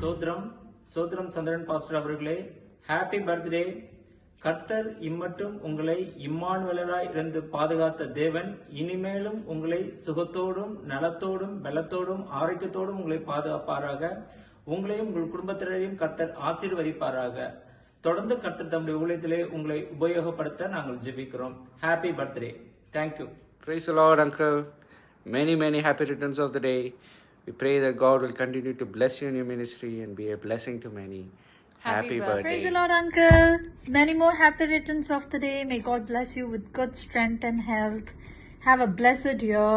சோத்ரம் சோத்ரம் சந்திரன் pastor அவர்களே, happy birthday. கர்த்தர் இம்மட்டும் உங்களை இம்மானுவேலராய் இருந்து பாதுகாத்த தேவன் இனிமேலும் உங்களை சுகத்தோடும் நலத்தோடும் பலத்தோடும் ஆரோக்கியத்தோடும் உங்களை பாதுகாப்பாராக. உங்களையும் உங்கள் குடும்பத்தினரையும் கர்த்தர் ஆசீர்வதிப்பாராக. தொடர்ந்து கர்த்தர் தம்முடைய ஊழியத்திலே உங்களை உபயோகப்படுத்த நாங்கள் ஜெபிக்கிறோம். Happy birthday. Thank you. Praise the Lord, Uncle. Many happy returns of the day. We pray that God will continue to bless you in your ministry and be a blessing to many. Happy birthday. Praise the Lord, Uncle. Many more happy returns of the day. May God bless you with good strength and health. Have a blessed year.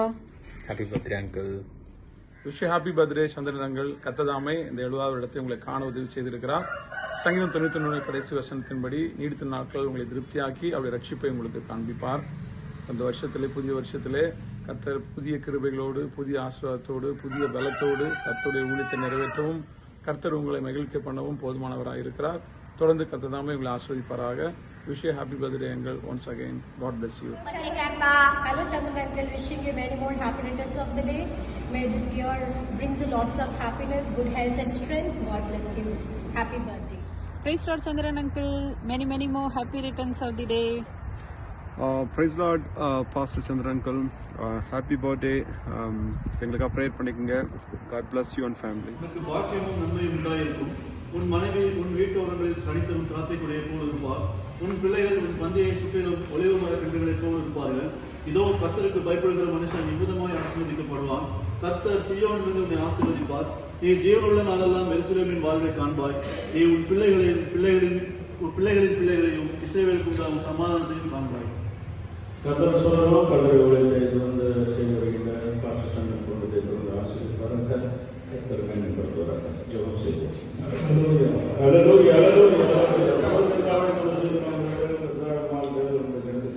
Happy birthday, Uncle. Wish happy birthday Chandran uncle. கர்த்ததாமே இந்த 70வது இடத்தை உங்களை காண உதவி செய்திருக்கிறார். சங்கீதம் 91 கடைசி வசனத்தின்படி நீடித்த நாட்கள் உங்களை திருப்தியாக்கி அவருடைய ரட்சிப்பை உங்களுக்கு காண்பிப்பார். அந்த வருஷத்திலே புதிய வருஷத்திலே கர்த்தர் புதிய கிருபைகளோடு புதிய ஆசீர்வாதத்தோடு புதிய பலத்தோடு கர்த்தருடைய ஊழியத்தை நிறைவேற்றவும் கர்த்தர் உங்களை மகிழ்ச்சி பண்ணவும் போதுமானவராக இருக்கிறார். தொடர்ந்து கர்த்ததாமே உங்களை ஆசீர்வதிப்பாராக. Wish happy birthday uncle once again. God bless you. Hello Chandran uncle, wishing you many more happy returns of the day. May this year brings you lots of happiness, good health and strength. God bless you. Happy birthday. Praise Lord Chandran uncle, many more happy returns of the day. Praise Lord Pastor Chandran uncle, happy birthday. எங்களுக்காக prayer பண்ணிக்கோங்க. God bless you and family. உனக்கு பாக்கியமும் நன்மையும் உண்டாயிருக்கும். உன் மனைவி உன் வீட்டோரங்களில் கனித்தரும் திராட்சை கொடியை போல் இருப்பார். உன் பிள்ளைகள் உன் பந்தியை சுற்றிலும் ஒளிவு மர கன்றுகளை போல் இருப்பார்கள். இதோ கர்த்தருக்கு பயப்படுகிற மனுஷன் இவ்விதமாய் ஆசீர்வதிக்கப்படுவான். கர்த்தர் சீயோனிலிருந்து உன்னை ஆசீர்வதிப்பார். நீ ஜீவனுள்ள நாளெல்லாம் எருசலேமின் வாழ்வை காண்பாய். நீ உன் பிள்ளைகளின் பிள்ளைகளையும் இஸ்ரவேலுக்கு உண்டாகும் சமாதானத்தையும் காண்பாய். கர்த்தர் சொல்லணும் கல்லறை ஊழியத்தை தொடர்ந்து செய்து வருகின்ற பாஸ்டர் சந்திரன் குடும்பத்தை தொடர்ந்து ஆசீர்வதிப்பாராக. கர்த்தர் மேம்படுத்துவாராக. ஜெபம் செய்வோம். ஹல்லேலூயா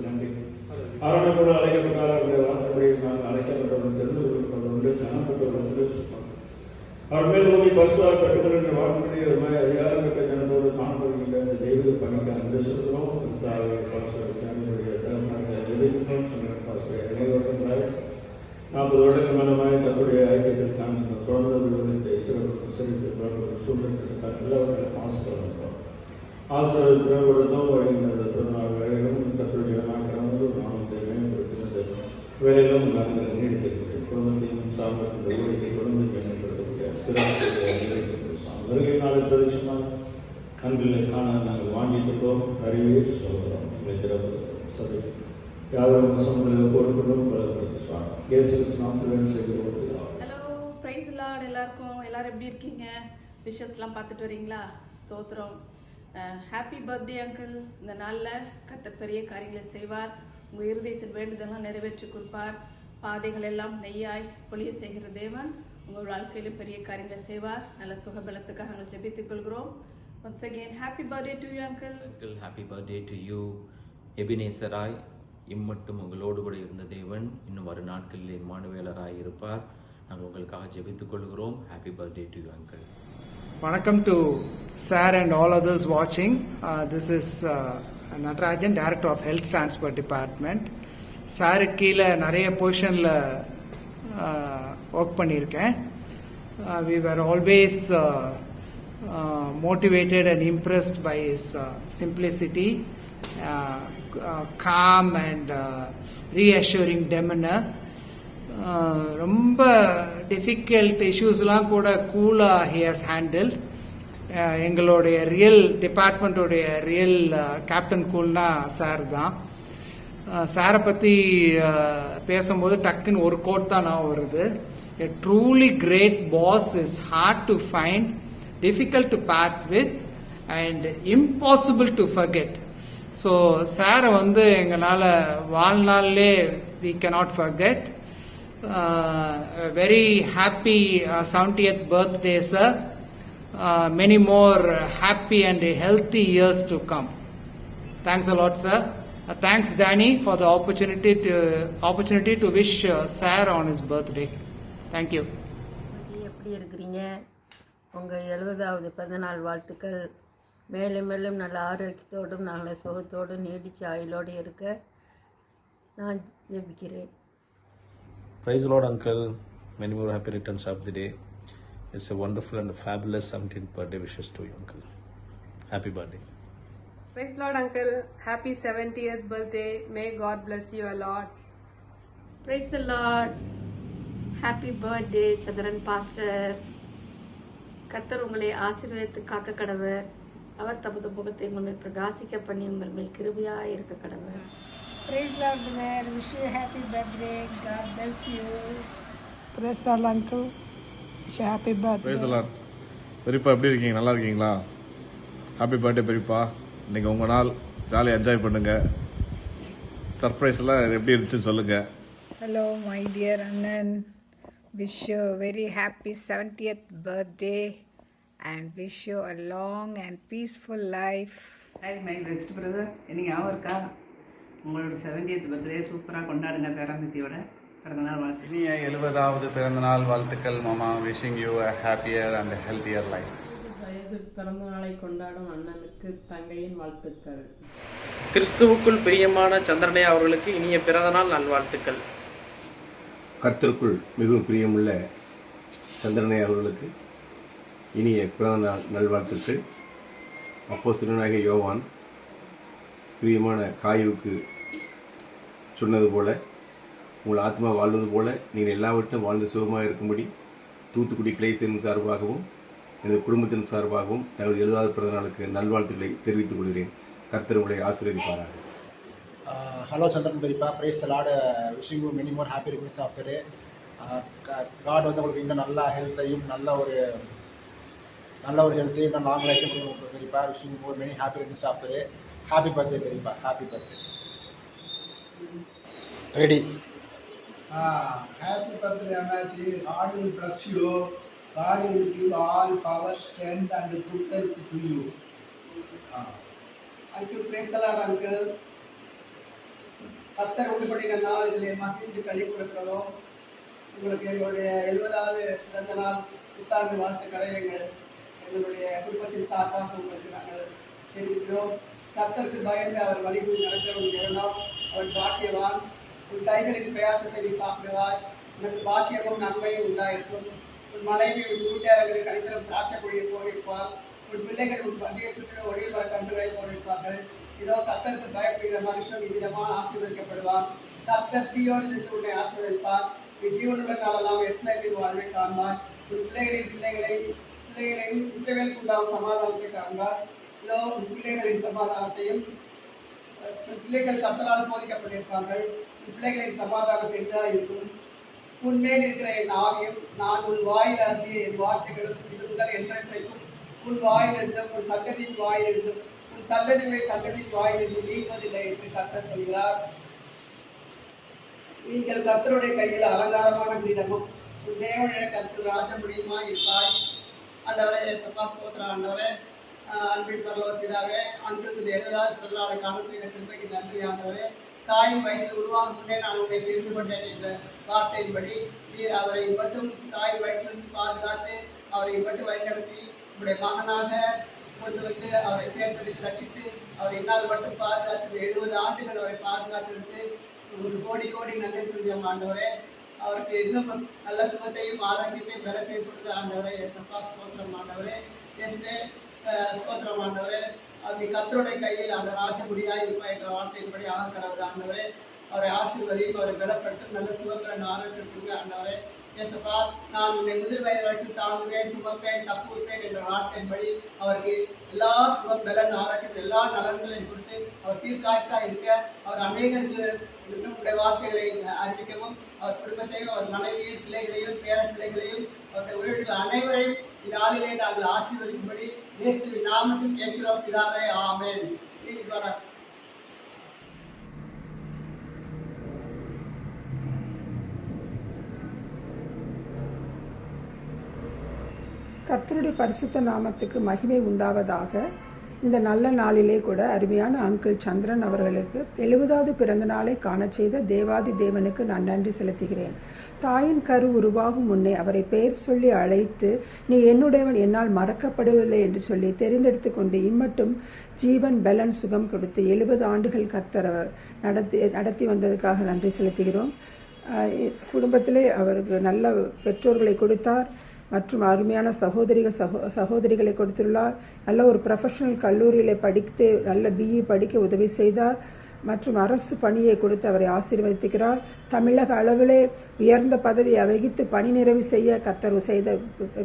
நன்றி. ஆரணப்பட அழைக்கப்பட்டார்கள் வார்த்தைப்படி நாங்கள் அழைக்கப்பட்டவர்கள் தெரிந்து கொள்ளப்பட்டவர்கள் கனப்பட்டவர்கள் அவர் மேல் நோக்கி பரிசுவாக கட்டுகின்ற வாழ்க்கை அதிகாரம் பெற்ற ஜனத்தோடு காணப்படுகின்ற இந்த தெய்வ பணிக்கு அன்பு செலுத்துகிறோம். நாற்பது வருடங்கள் மேலமாய் தன்னுடைய ஐக்கியத்தில் தொடர்ந்து விடுதலை சூழ்நிலை எல்லாவற்றையும் ஆசீர்வதிக்கிறோம். ஆசீர்வதிக்கிறோம் வருகின்ற திருநாள் வேலைகளும் தன்னுடைய கடந்து நாமத்தை மேம்படுத்துகிறது வேலைகளும் நாங்கள் நீடித்திருக்கிறோம். குடும்பத்தையும் சார்ந்த இந்த ஊழியத்தை தொடர்ந்து மேம்படுத்தக்கூடிய சிறப்பு வருகை நாளில் பிரதேசமாக கண்களை காண நாங்கள் வாங்கியிருக்கிறோம். அறிவே சொல்கிறோம். எங்களை திறப்பு சரி யாரும் சமுதாயம் பொறுப்புகளும் ஹலோ பிரைஸ் லார்ட். எல்லாரும் எப்படி இருக்கீங்க? விஷஸ்லாம் பார்த்துட்டு வரீங்களா? ஸ்தோத்திரம். Happy birthday uncle. இந்த நாளில் கர்த்தர் பெரிய காரியங்களை செய்வார். உங்கள் இருதயத்தின் வேண்டுதெல்லாம் நிறைவேற்றி கொடுப்பார். பாதைகள் எல்லாம் நெய்யாய் பொழிய செய்கிற தேவன் உங்கள் வாழ்க்கையிலும் பெரிய காரியங்களை செய்வார். நல்ல சுகபலத்துக்காக நாங்கள் ஜெபித்துக் கொள்கிறோம். Once again, happy birthday to you, uncle. Uncle, happy birthday to you. எபினேசராய் இம்மட்டும் உங்களோடு கூட இருந்த தேவன் இன்னும் வரும் நாட்களில் இம்மானுவேலராய் இருப்பார். நாங்கள் உங்களுக்காக ஜெபித்துக் கொள்கிறோம். Happy birthday to you uncle. வணக்கம் to sir and all others வாட்சிங். This is Natarajan, director of health transport department. சாருக்கு கீழே நிறைய பொசிஷனில் ஒர்க் பண்ணியிருக்கேன். We were always motivated and impressed by his simplicity, calm and reassuring demeanor. ரொம்ப difficult இஷ்யூஸ்லாம் கூட கூலாக ஹி ஹஸ் ஹேண்டில். எங்களுடைய ரியல் டிபார்ட்மெண்ட்டோடைய ரியல் கேப்டன் கூல்னா சார் தான். சாரை பற்றி பேசும்போது டக்குன்னு ஒரு கோட் தான் நான் வருது. A truly great boss is hard to find, difficult to part with and impossible to forget. So சாரை எங்களால் வாழ்நாள்லே we cannot forget. Very happy 70th birthday sir. Many more happy and healthy years to come. Thanks a lot sir. Thanks Danny for the opportunity to wish sir on his birthday. Thank you. எப்படி இருக்கிறீங்க? உங்கள் 70வது பிறந்தநாள் வாழ்த்துக்கள். மேலும் மேலும் நல்ல ஆரோக்கியத்தோடும் நல்ல சுகத்தோடும் நீடிச்ச ஆயுளோடு இருக்க நான் ஜெபிக்கிறேன். Praise the Lord uncle. Many more happy returns of the day. It's a wonderful and fabulous 17th birthday wishes to you, Uncle. Happy birthday. Praise Lord, Uncle. Happy 70th birthday. May God bless you a lot. Praise the Lord. Happy birthday, Chandran Pastor. கர்த்தர் உங்களை ஆசீர்வதித்து காக்க கடவர். அவர் தமது முகத்தை உங்கள் பிரகாசிக்க பண்ணி உங்கள் மேல் கிருபையாக இருக்க கடவர். Praise Lord, brother. Wish you a happy birthday. God bless you. Praise Lord, uncle. Wish you a happy birthday. Praise the Lord. பெரியப்பா எப்படி இருக்கீங்க? நல்லா இருக்கீங்களா? ஹாப்பி பர்த்டே பெரியப்பா. இன்னைக்கு உங்கள் நாள், ஜாலியாக என்ஜாய் பண்ணுங்க. சர்ப்ரைஸ்லாம் எப்படி இருந்துச்சுன்னு சொல்லுங்க. Hello, my dear Annan. Wish you a very happy 70th birthday and wish you a long and peaceful life. Hi, my best brother. இன்னைக்கு ஞாபகம் இருக்கா? உங்களோட 70th பர்த்டே சூப்பராக கொண்டாடுங்க பேரம்பத்தியோட. பிறந்தநாள் வாழ்த்து. இனிய 70வது பிறந்தநாள் வாழ்த்துக்கள் மாமா. Wishing you a happier and healthier life. வயது பிறந்த நாளை கொண்டாடும் அண்ணனுக்கு தங்கையின் வாழ்த்துக்கள். கிறிஸ்துவுக்குள் பிரியமான சந்திரனே அவர்களுக்கு இனிய பிறந்தநாள் நல்வாழ்த்துக்கள். கர்த்தருக்குள் மிகவும் பிரியமுள்ள சந்திரனை அவர்களுக்கு இனிய பிறந்தநாள் நல்வாழ்த்துக்கள். அப்போஸ்தலனாகிய யோவான் பிரியமான காயுவுக்கு சொன்னது போல, உங்கள் ஆத்மா வாழ்வது போல நீங்கள் எல்லாவற்றும் வாழ்ந்து சுகமாக இருக்கும்படி தூத்துக்குடி கிளைசேன் சார்பாகவும் எனது குடும்பத்தின் சார்பாகவும் தனது 70வது பிறந்தநாளுக்கு நல்வாழ்த்துக்களை தெரிவித்துக் கொள்கிறேன். கர்த்தர் உங்களை ஆசீர்வதிப்பாராக. Hello Chandran Perippa, praise the Lord. Wishing you many more happy returns of the day. God வந்து உங்களுக்கு இன்னும் நல்ல ஹெல்த்தையும் நல்ல ஒரு ஹெல்த்தையும் லாங் லைஃபையும் கொடுக்கணும் பெரியப்பா. Wishing you more many happy returns of the day. Happy birthday பெரியப்பா. Happy birthday. Ready. Happy birthday Annaji. God will bless you. God will give all power, strength and good health to you. Uncle, praise the Lord, Uncle. கர்த்தர் உண்டுபடின நாள் இதில் மகிழ்ந்து களி கொடுக்கிறோம். உங்களுக்கு எங்களுடைய 70வது பிறந்த நாள் புத்தாண்டு வாழ்த்துக்களை எங்களுடைய குடும்பத்தின் சார்பாக உங்களுக்கு நாங்கள் தெரிவிக்கிறோம். கர்த்தருக்கு பயந்து அவர் வழிகளில் நடக்கிறவங்க எல்லாம் அவர் பாக்கியவான். உன் கைகளின் பிரயாசத்தை நீ சாப்பிடுவாய். உனக்கு பாக்கியமும் நன்மையும் உண்டாயிருக்கும். உன் மனைவி உன் வீட்டாரங்களில் கணிதரும் திராட்சை கொடியை போடிருப்பார். உன் பிள்ளைகள் உன் பண்டிகை சுற்றிலும் ஒளிமர கன்றுகளை போடிருப்பார்கள். இதோ கர்த்தருக்கு பயப்படுகிற மனுஷன் இவ்விதமாக ஆசீர்வதிக்கப்படுவான். கர்த்தர் சீயோனிலிருந்து உன்னை ஆசீர்வதிப்பார். நீ ஜீவனுள்ள நாளெல்லாம் எருசலேமின் வாழ்வை காண்பார். உன் பிள்ளைகளையும் இஸ்ரவேலுக்கு உண்டாகும் சமாதானத்தை காண்பார். இதோ உன் பிள்ளைகளின் சமாதானத்தையும் உன் பிள்ளைகள் கர்த்தரால் போதிக்கப்பட்டிருப்பார்கள். உன் பிள்ளைகளின் சமாதானம் பெரிதாக இருக்கும். உன்மேல் இருக்கிற என் ஆவியும் நான் உன் வாயில் அருந்திய என் வார்த்தைகளும் இது முதல் என்றென்றைக்கும் உன் வாயிலிருந்தும் உன் சங்கத்தின் வாயிலிருந்தும் சங்கத்தின் வாயிலிருந்து நீங்குவதில்லை என்று கர்த்தர் சொல்கிறார். நீங்கள் கர்த்தருடைய கையில் அலங்காரமான கிரீடமும் உன் தேவனுடைய கர்த்தர் ராஜமுடியுமா இருப்பாய். ஆண்டவரே சப்பா ஸ்தோத்திரம். ஆண்டவரே அன்பின் பரலோக பிதாவே, அன்பிற்கு 70வது பிறந்தநாளை காண செய்த கிருபைக்கு நன்றி. ஆண்டவரே, தாயின் வயிற்றில் உருவாகும் முன்னே நான் உன்னை தெரிந்து கொண்டேன் என்ற வார்த்தையின்படி நீர் அவரை மட்டும் தாய் வயிற்றில் பாதுகாத்து அவரை மட்டும் வழிநடத்தி உங்களுடைய மகனாக கொண்டு வந்து அவரை சேர்த்து ரட்சித்து அவரை என்னால் மட்டும் பாதுகாத்து 70 ஆண்டுகள் அவரை பாதுகாத்து ஒரு கோடி நன்றி சொல்லியோம். ஆண்டவரே, அவருக்கு இன்னும் நல்ல சுகத்தையும் ஆரோக்கியத்தையும் பலத்தையும் கொடுத்த ஆண்டவரே சப்பா ஸ்தோத்திரம். ஆண்டவரே எஸ்லே ஸ்தோத்திரம். ஆண்டவரே, அப்படி கர்த்தருடைய கையில் அந்த ராஜமுடியாய் இருப்பா என்ற வார்த்தையின்படி ஆக கடவுது. ஆண்டவரே, அவரை ஆசீர்வதியும் அவரை பலப்படுத்தும் நல்ல சுகங்களை ஆரோக்கியத்துக்கு. ஆண்டவரே ஏசப்பா, நான் உன்னை முதிர் வயது வரைக்கும் தாங்குவேன், சுமப்பேன், தப்புவிப்பேன் என்ற வார்த்தையின்படி அவருக்கு எல்லா சுகம் பலன் ஆரோக்கியம் எல்லா நலன்களையும் கொடுத்து அவர் தீர்க்காயசா இருக்க அவர் அநேகருக்கு உடைய வார்த்தைகளை அறிவிக்கவும் அவர் குடும்பத்தையும் அவர் மனைவியும் பிள்ளைகளையும் பேர பிள்ளைகளையும் அவருடைய உறவுகள் அனைவரையும் இந்நாளிலே நாங்கள் ஆசீர்வதிக்கும்படி இயேசுவின் நாமத்தில் கேட்கிறோம் பிதாவே. ஆமென். கர்த்தருடைய பரிசுத்த நாமத்துக்கு மகிமை உண்டாவதாக. இந்த நல்ல நாளிலே கூட அருமையான அங்கிள் சந்திரன் அவர்களுக்கு 70வது பிறந்த நாளை காண செய்த தேவாதி தேவனுக்கு நான் நன்றி செலுத்துகிறேன். தாயின் கரு உருவாகும் முன்னே அவரை பெயர் சொல்லி அழைத்து நீ என்னுடையவன் என்னால் மறக்கப்படுவதில்லை என்று சொல்லி தெரிந்தெடுத்து கொண்டு இம்மட்டும் ஜீவன் பலன் சுகம் கொடுத்து 70 ஆண்டுகள் கர்த்தர் நடத்தி வந்ததுக்காக நன்றி செலுத்துகிறோம். குடும்பத்திலே அவருக்கு நல்ல பெற்றோர்களை கொடுத்தார். மற்றும் அருமையான சகோதரிகளை கொடுத்துள்ளார். நல்ல ஒரு ப்ரொஃபஷனல் கல்லூரியில் படித்து நல்ல பிஇ படிக்க உதவி செய்தார் மற்றும் அரசு பணியை கொடுத்து அவரை ஆசீர்வதிக்கிறார். தமிழக அளவிலே உயர்ந்த பதவியை வகித்து பணி நிறைவு செய்ய கர்த்தர் செய்த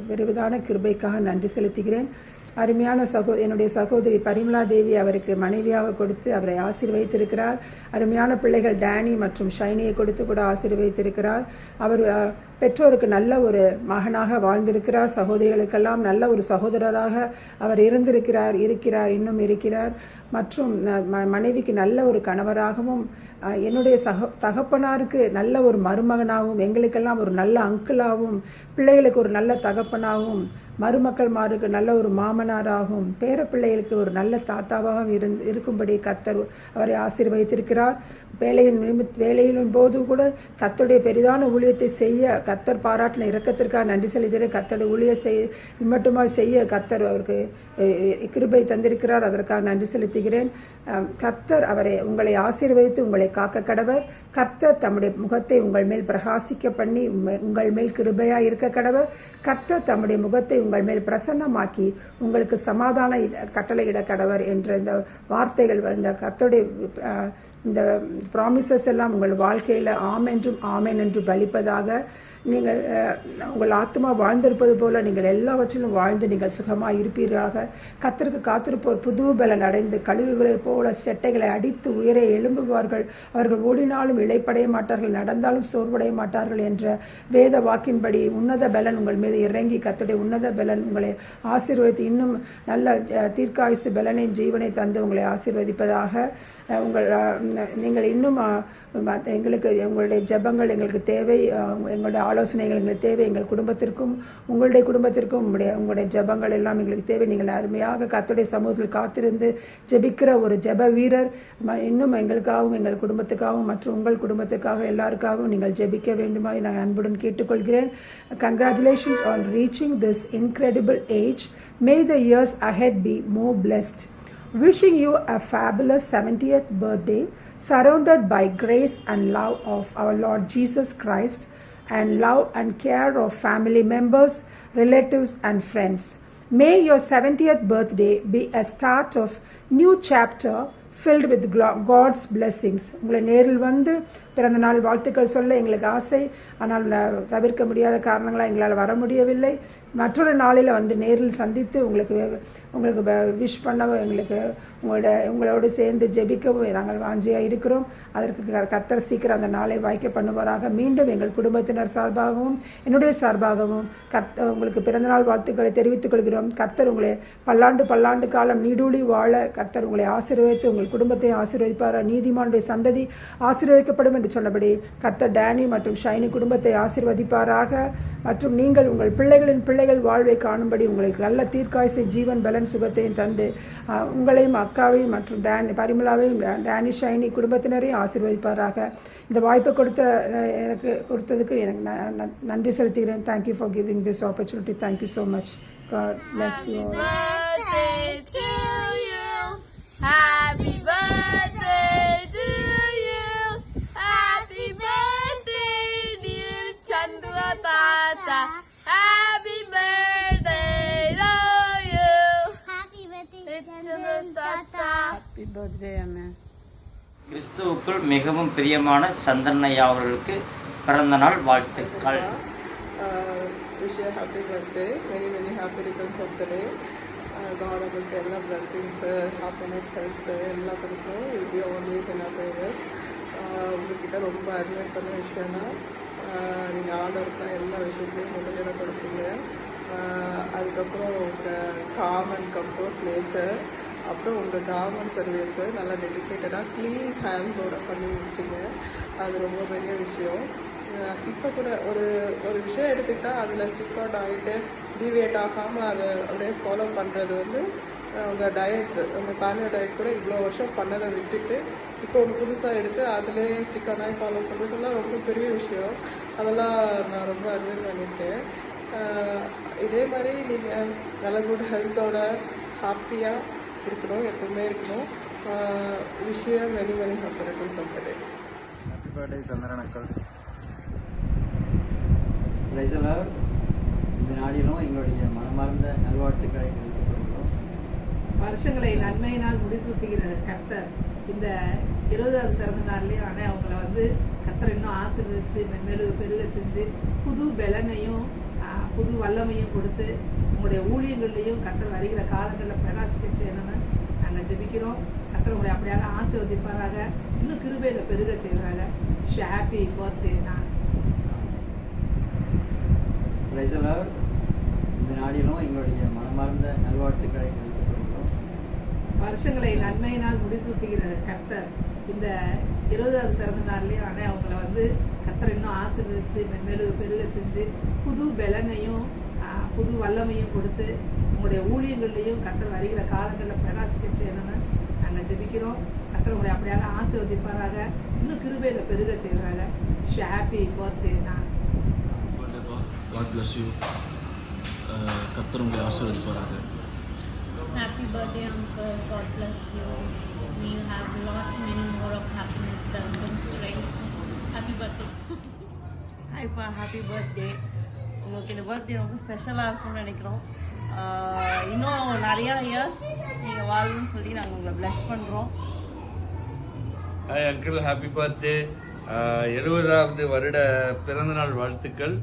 பெருவிதான கிருபைக்காக நன்றி செலுத்துகிறேன். அருமையான என்னுடைய சகோதரி பரிமலா தேவி அவருக்கு மனைவியாக கொடுத்து அவரை ஆசீர்வதித்திருக்கிறார். அருமையான பிள்ளைகள் டேனி மற்றும் ஷைனியை கொடுத்து கூட ஆசீர்வதித்திருக்கிறார். அவர் பெற்றோருக்கு நல்ல ஒரு மகனாக வாழ்ந்திருக்கிறார். சகோதரிகளுக்கெல்லாம் நல்ல ஒரு சகோதரராக அவர் இருக்கிறார். இன்னும் இருக்கிறார். மற்றும் மனைவிக்கு நல்ல ஒரு கணவராகவும் என்னுடைய தகப்பனாருக்கு நல்ல ஒரு மருமகனாகவும் எங்களுக்கெல்லாம் ஒரு நல்ல அங்கிளாகவும் பிள்ளைகளுக்கு ஒரு நல்ல தகப்பனாகவும் மருமக்கள்மாருக்கு நல்ல ஒரு மாமனாராகவும் பேர பிள்ளைகளுக்கு ஒரு நல்ல தாத்தாவாகவும் இருக்கும்படி கர்த்தர் அவரை ஆசீர்வதித்திருக்கிறார். வேலையின் போது கூட கர்த்தருடைய பெரிதான ஊழியத்தை செய்ய கர்த்தர் பாராட்டின இரக்கத்திற்காக நன்றி செலுத்துகிறேன். கர்த்தருடைய ஊழிய மட்டுமா செய்ய கர்த்தர் அவருக்கு கிருபை தந்திருக்கிறார். அதற்காக நன்றி செலுத்துகிறேன். கர்த்தர் உங்களை ஆசீர்வதித்து உங்களை காக்க கடவர். கர்த்தர் தம்முடைய முகத்தை உங்கள் மேல் பிரகாசிக்க பண்ணி உங்கள் மேல் கிருபையாக இருக்க கடவர். கர்த்தர் தம்முடைய முகத்தை உங்கள் மேல் பிரசன்னமாக்கி உங்களுக்கு சமாதான கட்டளையிட கடவர் என்ற இந்த வார்த்தைகள், இந்த கர்த்தருடைய இந்த ப்ராமிசஸ் எல்லாம் உங்கள் வாழ்க்கையில் ஆமென் என்று பலிப்பதாக. நீங்கள் உங்கள் ஆத்மா வாழ்ந்திருப்பது போல நீங்கள் எல்லாவற்றிலும் வாழ்ந்து நீங்கள் சுகமாக இருப்பீர்களாக. கர்த்தருக்கு காத்திருப்போர் புது பலன் அடைந்து கழுகுகளைப் போல செட்டைகளை அடித்து உயரே எழும்புவார்கள். அவர்கள் ஓடினாலும் இளைப்படைய மாட்டார்கள், நடந்தாலும் சோர்வடைய மாட்டார்கள் என்ற வேத வாக்கின்படி உன்னத பலன் உங்கள் மீது இறங்கி கர்த்தருடைய உன்னத பலன் உங்களை ஆசீர்வதித்து இன்னும் நல்ல தீர்க்காயுசு பலனின் ஜீவனை தந்து உங்களை ஆசீர்வதிப்பதாக. நீங்கள் இன்னும் எங்களுக்கு உங்களுடைய ஜெபங்கள் எங்களுக்கு தேவை, எங்களுடைய ஆலோசனைகள் எங்களுக்கு தேவை. எங்கள் குடும்பத்திற்கும் உங்களுடைய குடும்பத்திற்கும் உங்களுடைய ஜெபங்கள் எல்லாம் எங்களுக்கு தேவை. நீங்கள் அருமையாக கர்த்தருடைய சமூகத்தில் காத்திருந்து ஜெபிக்கிற ஒரு ஜெப வீரர். இன்னும் எங்களுக்காகவும் எங்கள் குடும்பத்துக்காகவும் மற்றும் உங்கள் குடும்பத்துக்காக எல்லாருக்காகவும் நீங்கள் ஜெபிக்க வேண்டுமா நான் அன்புடன் கேட்டுக்கொள்கிறேன். Congratulations on reaching this incredible age. May the years ahead be more blessed. Wishing you a fabulous 70th birthday, surrounded by grace and love of our Lord Jesus Christ, and love and care of family members, relatives and friends. May your 70th birthday be a start of new chapter filled with God's blessings. உங்களை நேரில் வந்து பிறந்த நாள் வாழ்த்துக்கள் சொல்ல எங்களுக்கு ஆசை. ஆனால் தவிர்க்க முடியாத காரணங்களாக எங்களால் வர முடியவில்லை. மற்றொரு நாளில் வந்து நேரில் சந்தித்து உங்களுக்கு விஷ் பண்ணவும் எங்களுக்கு உங்களோடு சேர்ந்து ஜெபிக்கவும் நாங்கள் வாஞ்சியாக இருக்கிறோம். அதற்கு கர்த்தர் சீக்கிரம் அந்த நாளை வாய்க்க பண்ணுவாராக. மீண்டும் எங்கள் குடும்பத்தினர் சார்பாகவும் என்னுடைய சார்பாகவும் உங்களுக்கு பிறந்தநாள் வாழ்த்துக்களை தெரிவித்துக் கொள்கிறோம். கர்த்தர் உங்களை பல்லாண்டு காலம் நீடூழி வாழ கர்த்தர் உங்களை ஆசீர்வதித்து உங்கள் குடும்பத்தை ஆசீர்வதிப்பார். நீதிமானுடைய சந்ததி ஆசீர்வதிக்கப்படும் என்று சொன்னபடி கர்த்தர் டேனி மற்றும் ஷைனி குடும்பத்தை ஆசீர்வதிப்பாராக. மற்றும் நீங்கள் உங்கள் பிள்ளைகளின் பிள்ளைகள் வாழ்வை காணும்படி உங்களுக்கு நல்ல தீர்க்காயுசை ஜீவன் பலன் சுகத்தையும் தந்து உங்களையும் அக்காவையும் மற்றும் பரிமலாவையும் டேனி ஷைனி குடும்பத்தினரையும் ஆசீர்வதிப்பாராக. இந்த வாய்ப்பை கொடுத்ததுக்கு எனக்கு நன்றி செலுத்துகிறேன். Thank you for giving this opportunity. Thank you so much. God bless you all. Happy birthday to you. Happy birthday dear Chandra Tata. Happy birthday to you. Happy birthday Chandra Tata. Happy birthday Anna. கிறிஸ்துவுக்குள் மிகவும் பிரியமான சந்தன்னையா அவர்களுக்கு பிறந்த நாள் வாழ்த்துக்கள். Wish you a happy birthday. Many happy returns of the day. God உங்களுக்கு எல்லா blessings, happiness, health எல்லாம் கொடுக்கும். Will be always in our prayers. உங்ககிட்ட ரொம்ப அட்மையர் பண்ண விஷயம்னா நீங்கள் ஆர்டருக்கு எல்லா விஷயத்தையும் முதலில் கொடுப்பீங்க. அதுக்கப்புறம் உங்கள் காம் அண்ட் கம்போஸ் நேச்சர், அப்புறம் உங்கள் கவர்மெண்ட் சர்வீஸு நல்லா டெடிக்கேட்டடாக க்ளீன் ஹேண்ட்ஸோட பண்ணி முடிச்சிங்க. அது ரொம்ப பெரிய விஷயம். இப்போ கூட ஒரு விஷயம் எடுத்துக்கிட்டால் அதில் ஸ்டிக் அவுட் ஆகிட்டு டிவியேட் ஆகாமல் அதை அப்படியே ஃபாலோ பண்ணுறது வந்து உங்கள் டயட், உங்கள் பேலியோ டயட் கூட இவ்வளோ வருஷம் பண்ணதை விட்டுட்டு இப்போ ஒரு புதுசாக எடுத்து அதிலே ஸ்டிக் அவுட் ஆகி ஃபாலோ பண்ணுறதுலாம் ரொம்ப பெரிய விஷயம். அதெல்லாம் நான் ரொம்ப அட்மையர் பண்ணியிருக்கேன். இதே மாதிரி நீங்கள் நல்ல குட் ஹெல்த்தோட ஹாப்பியாக இருக்கணும், எப்பவுமே இருக்கணும். விஷயம் many happy returns of the day. Happy birthday Chandran uncle. Praise the Lord. இந்த நாளிலும் எங்களுடைய மனமார்ந்த நல்வாழ்த்துக்களை தெரிவித்துக் கொள்கிறோம். வருஷங்களை நன்மையினால் முடிசூட்டுகிற கர்த்தர் இந்த 20வது பிறந்த நாள்லேயும் ஆனால் அவங்கள வந்து கர்த்தர் இன்னும் ஆசீர்வதிச்சு மென்மேலும் பெருக செஞ்சு புது பலனையும் புது வல்லமையும் கொடுத்து உங்களுடைய ஊழியங்கள்லையும் கர்த்தர் வருகிற காலங்களில் பிரகாசிக்க செய்யணும்னு நாங்கள் ஜெபிக்கிறோம். கர்த்தர் உங்களை அப்படியாக ஆசீர்வதிப்பாராக, இன்னும் கிருபையில பெருக செய்வாங்க. Happy birthday. நான் பிரைஸ் தி லார்ட். இந்த நாளிலும் எங்களுடைய மனமார்ந்த நல்வாழ்த்துக்களை தெரிவித்துக் கொள்கிறோம். வருஷங்களை நன்மையினால் முடிசூட்டுகிற கர்த்தர் இந்த 20வது பிறந்த நாள்லேயும் ஆனால் அவங்கள வந்து கர்த்தர் இன்னும் ஆசீர்வதிச்சு மென்மேலும் பெருக செஞ்சு புது பலனையும் புது வல்லமையும் கொடுத்து உங்களுடைய ஊழியங்கள்லையும் கர்த்தர் வருகிற காலங்களில் பிரகாசிக்க செய்யணும்னு நாங்கள் ஜெபிக்கிறோம். கர்த்தர் உங்களை அப்படியாக ஆசீர்வதிப்பாராக, இன்னும் கிருபையில பெருக செய்வாங்க. Happy birthday. நான் God bless you. கர்த்தர் உங்களை ஆசீர்வதிப்பாராக. Happy birthday, Uncle. God bless you. May you have many more of happiness, wealth and strength. Happy birthday. ஹாய்ப்பா, ஹாப்பி பர்த்டே. உங்களுக்கு இந்த பர்த்டே ரொம்ப ஸ்பெஷலாக இருக்கும்னு நினைக்கிறோம். இன்னும் நிறையா இயர்ஸ் நீங்கள் வாழணும்னு சொல்லி நாங்கள் உங்களை பிளஸ் பண்ணுறோம். Hi uncle, happy birthday. 70வது வருட பிறந்தநாள் வாழ்த்துக்கள்.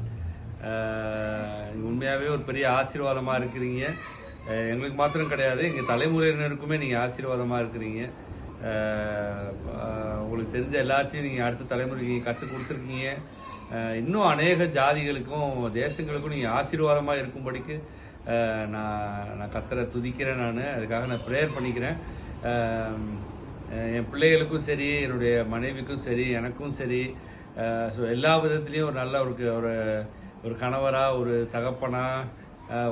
உண்மையாகவே ஒரு பெரிய ஆசீர்வாதமாக இருக்கிறீங்க. எங்களுக்கு மாத்திரம் கிடையாது, எங்கள் தலைமுறையினருக்குமே நீங்கள் ஆசீர்வாதமாக இருக்கிறீங்க. உங்களுக்கு தெரிஞ்ச எல்லாத்தையும் நீங்கள் அடுத்த தலைமுறைக்கு கற்றுக் கொடுத்துருக்கீங்க. இன்னும் அநேக ஜாதிகளுக்கும் தேசங்களுக்கும் நீங்கள் ஆசீர்வாதமாக இருக்கும்படிக்கு நான் கர்த்தரை துதிக்கிறேன். அதுக்காக நான் ப்ரேயர் பண்ணிக்கிறேன். என் பிள்ளைகளுக்கும் சரி, என்னுடைய மனைவிக்கும் சரி, எனக்கும் சரி, ஸோ எல்லா விதத்துலேயும் ஒரு நல்ல ஒரு கணவரா, ஒரு தகப்பனா,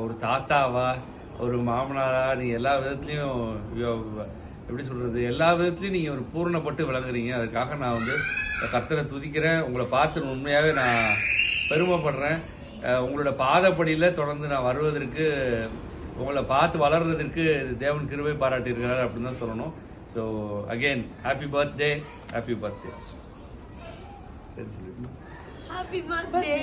ஒரு தாத்தாவா, ஒரு மாமனாரா, நீங்கள் எல்லா விதத்துலேயும் எப்படி சொல்கிறது, எல்லா விதத்துலையும் நீங்கள் ஒரு பூரணப்பட்டு விளங்குறீங்க. அதுக்காக நான் வந்து கர்த்தரை துதிக்கிறேன். உங்களை பார்த்து உண்மையாகவே நான் பெருமைப்படுறேன். உங்களோட பாதப்படியில் தொடர்ந்து நான் வருவதற்கு, உங்களை பார்த்து வளர்றதற்கு தேவன் கிருபை பாராட்டியிருக்கிறார் அப்படின்னு தான் சொல்லணும். So again happy birthday, happy birthday. Happy birthday.